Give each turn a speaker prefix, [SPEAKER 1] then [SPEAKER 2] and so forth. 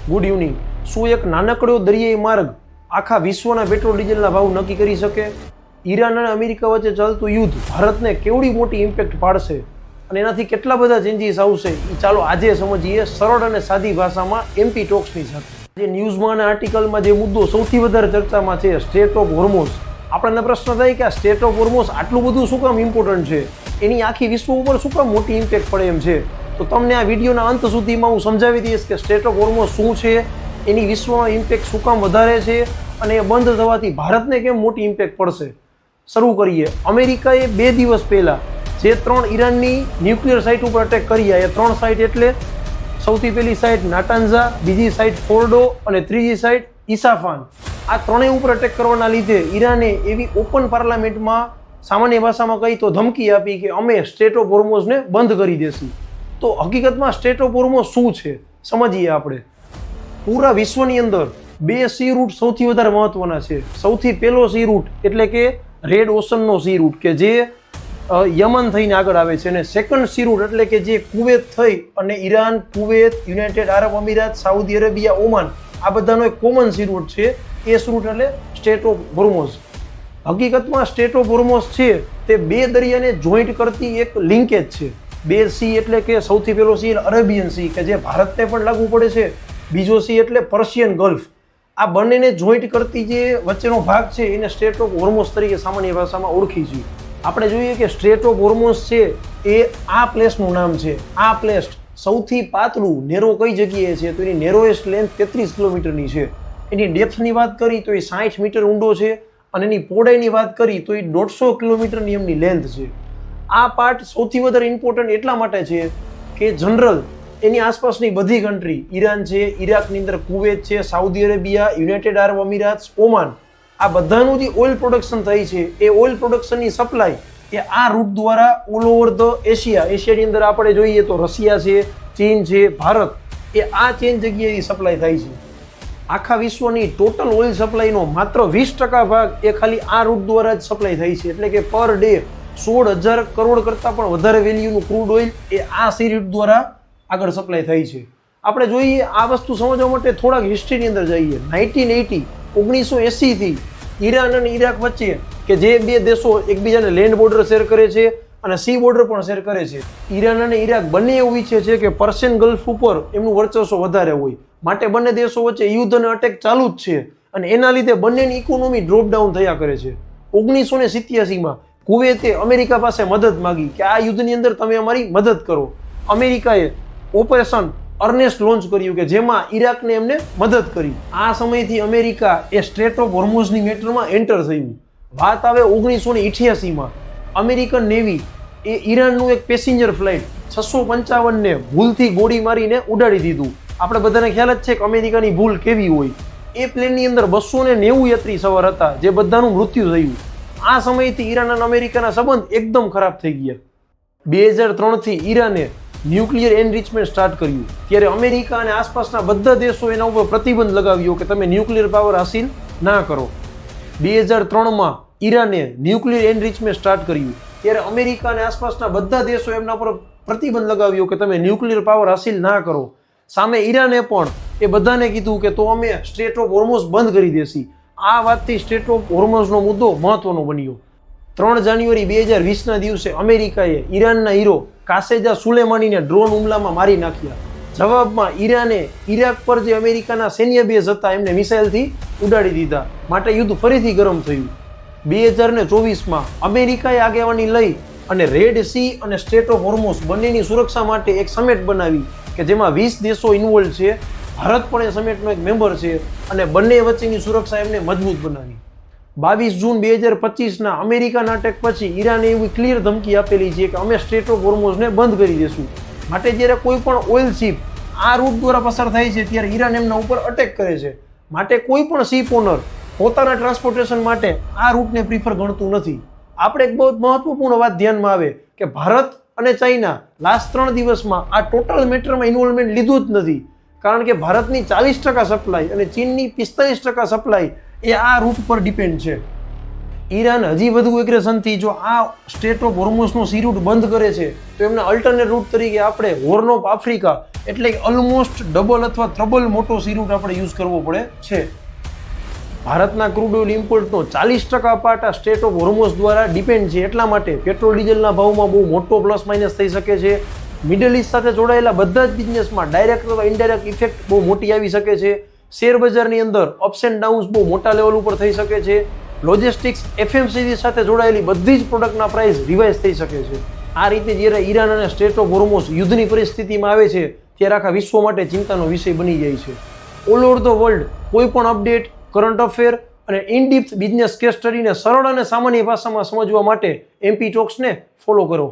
[SPEAKER 1] Good evening. શું એક નાનકડો દરિયાઈ માર્ગ આખા વિશ્વના પેટ્રોલ ડીઝલના ભાવ નક્કી કરી શકે? ઈરાન અને અમેરિકા વચ્ચે ચાલતું યુદ્ધ ભારતને કેવડી મોટી ઇમ્પેક્ટ પાડશે અને એનાથી કેટલા બધા ચેન્જીસ આવશે એ ચાલો આજે સમજીએ સરળ અને સાદી ભાષામાં એમપી ટોક્સની સાથે. જે ન્યૂઝમાં અને આર્ટિકલમાં જે મુદ્દો સૌથી વધારે ચર્ચામાં છે, સ્ટેટ ઓફ હોર્મોઝ. આપણને પ્રશ્ન થાય કે આ સ્ટેટ ઓફ હોર્મોઝ આટલું બધું શું કામ ઇમ્પોર્ટન્ટ છે, એની આખી વિશ્વ ઉપર શું કામ મોટી ઇમ્પેક્ટ પડે એમ છે. તો તમને આ વિડીયોના અંત સુધીમાં હું સમજાવી દઈશ કે સ્ટેટ ઓફ હોર્મોઝ શું છે, એની વિશ્વમાં ઇમ્પેક્ટ શું કામ વધારે છે અને એ બંધ થવાથી ભારતને કેમ મોટી ઇમ્પેક્ટ પડશે. શરૂ કરીએ. અમેરિકાએ 2 દિવસ પહેલાં જે 3 ઈરાનની ન્યુક્લિયર સાઇટ ઉપર અટેક કર્યા, એ 3 સાઇટ એટલે સૌથી પહેલી સાઇટ નાટાન્ઝા, બીજી સાઇટ ફોર્ડો અને ત્રીજી સાઇટ ઇસાફાન. આ ત્રણેય ઉપર અટેક કરવાના લીધે ઈરાને એવી ઓપન પાર્લામેન્ટમાં સામાન્ય ભાષામાં કહી તો ધમકી આપી કે અમે સ્ટેટ ઓફ હોર્મોઝને બંધ કરી દેશું. તો હકીકતમાં સ્ટેટ ઓફ હોર્મોઝ શું છે સમજીએ આપણે. પૂરા વિશ્વની અંદર 2 સી રૂટ સૌથી વધારે મહત્વના છે. સૌથી પહેલો સી રૂટ એટલે કે રેડ ઓશનનો સી રૂટ કે જે યમન થઈને આગળ આવે છે, અને સેકન્ડ સી રૂટ એટલે કે જે કુવેત થઈ અને ઈરાન, કુવેત, યુનાઇટેડ આરબ અમીરાત, સાઉદી અરેબિયા, ઓમાન, આ બધાનો એક કોમન સી રૂટ છે. એ સી રૂટ એટલે સ્ટેટ ઓફ હોર્મોઝ. હકીકતમાં સ્ટેટ ઓફ હોર્મોઝ છે તે 2 દરિયાને જોઈન્ટ કરતી એક લિંકેજ છે. 2 સી એટલે કે સૌથી પહેલો સી અરેબિયન સી કે જે ભારતને પણ લાગુ પડે છે. બીજો સી એટલે પર્શિયન ગલ્ફ. આ બંનેને જોઈન્ટ કરતી જે વચ્ચેનો ભાગ છે એને સ્ટેટ ઓફ હોર્મોઝ તરીકે સામાન્ય ભાષામાં ઓળખી છે. આપણે જોઈએ કે સ્ટેટ ઓફ હોર્મોઝ છે એ આ પ્લેસનું નામ છે. આ પ્લેસ સૌથી પાતળું નેરો કઈ જગ્યાએ છે તો એની નેરોએસ્ટ લેન્થ 33 કિલોમીટરની છે. એની ડેપ્થની વાત કરી તો એ 60 મીટર ઊંડો છે અને એની પહોળાઈની વાત કરી તો એ 150 કિલોમીટરની એમની લેન્થ છે. આ પાર્ટ સૌથી વધારે ઇમ્પોર્ટન્ટ એટલા માટે છે કે જનરલ એની આસપાસની બધી કન્ટ્રી, ઈરાન છે, ઈરાકની અંદર કુવેત છે, સાઉદી અરેબિયા, યુનાઇટેડ આરબ અમીરાત, ઓમાન, આ બધાનું જે ઓઇલ પ્રોડક્શન થાય છે એ ઓઇલ પ્રોડક્શનની સપ્લાય એ આ રૂટ દ્વારા ઓલ ઓવર ધ એશિયાની અંદર આપણે જોઈએ તો રશિયા છે, ચીન છે, ભારત, એ આ ચેન જગ્યાએ સપ્લાય થાય છે. આખા વિશ્વની ટોટલ ઓઇલ સપ્લાયનો માત્ર 20% ભાગ એ ખાલી આ રૂટ દ્વારા જ સપ્લાય થાય છે. એટલે કે પર ડે 16,000 કરોડ કરતાં પણ વધારે વેલ્યુનું ક્રૂડ ઓઇલ એ આ સી રૂટ દ્વારા આગળ સપ્લાય થાય છે. આપણે જોઈએ આ વસ્તુ સમજવા માટે થોડાક હિસ્ટ્રીની અંદર જઈએ. 1980થી ઈરાન અને ઈરાક વચ્ચે કે જે 2 દેશો એકબીજાને લેન્ડ બોર્ડર શેર કરે છે અને સી બોર્ડર પણ શેર કરે છે. ઈરાન અને ઈરાક બંને એવું ઈચ્છે છે કે પર્શિયન ગલ્ફ ઉપર એમનું વર્ચસ્વ વધારે હોય, માટે બંને દેશો વચ્ચે યુદ્ધ અને અટેક ચાલુ જ છે અને એના લીધે બંનેની ઇકોનોમી ડ્રોપ ડાઉન થયા કરે છે. 1987માં કુવેતે અમેરિકા પાસે મદદ માગી કે આ યુદ્ધની અંદર તમે અમારી મદદ કરો. અમેરિકાએ ઓપરેશન અર્નેસ્ટ લોન્ચ કર્યું કે જેમાં ઈરાકને એમને મદદ કરી. આ સમયથી અમેરિકા એ સ્ટ્રેટ ઓફ હોર્મોઝની મેટરમાં એન્ટર થયું. વાત આવે 1988માં અમેરિકન નેવી એ ઈરાનનું એક પેસેન્જર ફ્લાઇટ 655ને ભૂલથી ગોળી મારીને ઉડાડી દીધું. આપણે બધાને ખ્યાલ જ છે કે અમેરિકાની ભૂલ કેવી હોય. એ પ્લેનની અંદર 290 યાત્રી સવાર હતા, જે બધાનું મૃત્યુ થયું. આ સમયથી ઈરાન અને અમેરિકાના સંબંધ એકદમ ખરાબ થઈ ગયા. 2003થી ઈરાને ન્યુક્લિયર એનરિચમેન્ટ સ્ટાર્ટ કર્યું. ત્યારે અમેરિકા અને આસપાસના બધા દેશો એના ઉપર પ્રતિબંધ લગાવ્યો કે તમે ન્યુક્લિયર પાવર હાસિલ ના કરો. 2003માં ઈરાને ન્યુક્લિયર એનરિચમેન્ટ સ્ટાર્ટ કર્યું. ત્યારે અમેરિકા અને આસપાસના બધા દેશો એમના પર પ્રતિબંધ લગાવ્યો કે તમે ન્યુક્લિયર પાવર હાસિલ ના કરો. સામે ઈરાને પણ એ બધાને કીધું કે તો અમે સ્ટેટ ઓફ હોર્મોઝ બંધ કરી દેશી. આ વાતથી સ્ટેટ ઓફ હોર્મોઝનો મુદ્દો મહત્વનો બન્યો. 3 જાન્યુઆરી 2020ના દિવસે અમેરિકાએ ઈરાનના હીરો કાસેજા સુલેમાનીને ડ્રોન હુમલામાં મારી નાખ્યા. જવાબમાં ઈરાને ઈરાક પર જે અમેરિકાના સૈન્ય બેઝ હતા એમને મિસાઇલથી ઉડાડી દીધા. માટે યુદ્ધ ફરીથી ગરમ થયું. 2024માં અમેરિકાએ આગેવાની લઈ અને રેડ સી અને સ્ટેટ ઓફ હોર્મોઝ બંનેની સુરક્ષા માટે એક સમિટ બનાવી કે જેમાં 20 દેશો ઇન્વોલ્વ છે. ભારત પણ એ સમિટનો એક મેમ્બર છે અને બંને વચ્ચેની સુરક્ષા એમને મજબૂત બનાવી. 22 જૂન 2025ના અમેરિકાના અટેક પછી ઈરાને એવી ક્લિયર ધમકી આપેલી છે કે અમે સ્ટેટ ઓફ હોર્મોઝને બંધ કરી દેશું. માટે જ્યારે કોઈ પણ ઓઇલ શિપ આ રૂટ દ્વારા પસાર થાય છે ત્યારે ઈરાન એમના ઉપર અટેક કરે છે. માટે કોઈ પણ શિપ ઓનર પોતાના ટ્રાન્સપોર્ટેશન માટે આ રૂટને પ્રિફર ગણતું નથી. આપણે એક બહુ મહત્વપૂર્ણ વાત ધ્યાનમાં આવે કે ભારત અને ચાઇના લાસ્ટ 3 દિવસમાં આ ટોટલ મેટરમાં ઇન્વોલ્વમેન્ટ લીધું જ નથી. કારણ કે ભારતની 40% સપ્લાય અને ચીનની 45% સપ્લાય એ આ રૂટ પર ડિપેન્ડ છે. ઈરાન હજી વધુ એગ્રેશનથી જો આ સ્ટેટ ઓફ હોર્મોઝનો સી રૂટ બંધ કરે છે તો એમના અલ્ટરનેટ રૂટ તરીકે આપણે હોર્ન ઓફ આફ્રિકા એટલે કે ઓલમોસ્ટ ડબલ અથવા ત્રબલ મોટો સી રૂટ આપણે યુઝ કરવો પડે છે. ભારતના ક્રૂડ ઓઇલ ઇમ્પોર્ટનો 40% પાર્ટ આ સ્ટેટ ઓફ હોર્મોઝ દ્વારા ડિપેન્ડ છે. એટલા માટે પેટ્રોલ ડીઝલના ભાવમાં બહુ મોટો પ્લસ માઇનસ થઈ શકે છે. મિડલ ઇસ્ટ સાથે જોડાયેલા બધા જ બિઝનેસમાં ડાયરેક્ટ અથવા ઇનડાયરેક્ટ ઇફેક્ટ બહુ મોટી આવી શકે છે. શેર બજારની અંદર અપ્સ એન્ડ ડાઉન્સ બહુ મોટા લેવલ ઉપર થઈ શકે છે. લોજિસ્ટિક્સ એફએમસીજી સાથે જોડાયેલી બધી જ પ્રોડક્ટના પ્રાઇસ રિવાઇઝ થઈ શકે છે. આ રીતે જ્યારે ઈરાન અને સ્ટેટ ઓફ હોર્મોઝ યુદ્ધની પરિસ્થિતિમાં આવે છે ત્યારે આખા વિશ્વ માટે ચિંતાનો વિષય બની જાય છે. ઓલ ઓવર ધ વર્લ્ડ કોઈ પણ અપડેટ, કરંટ અફેર અને ઇનડીપ્થ બિઝનેસ કેસ સ્ટડીને સરળ અને સામાન્ય ભાષામાં સમજવા માટે એમપી ટોક્સને ફોલો કરો.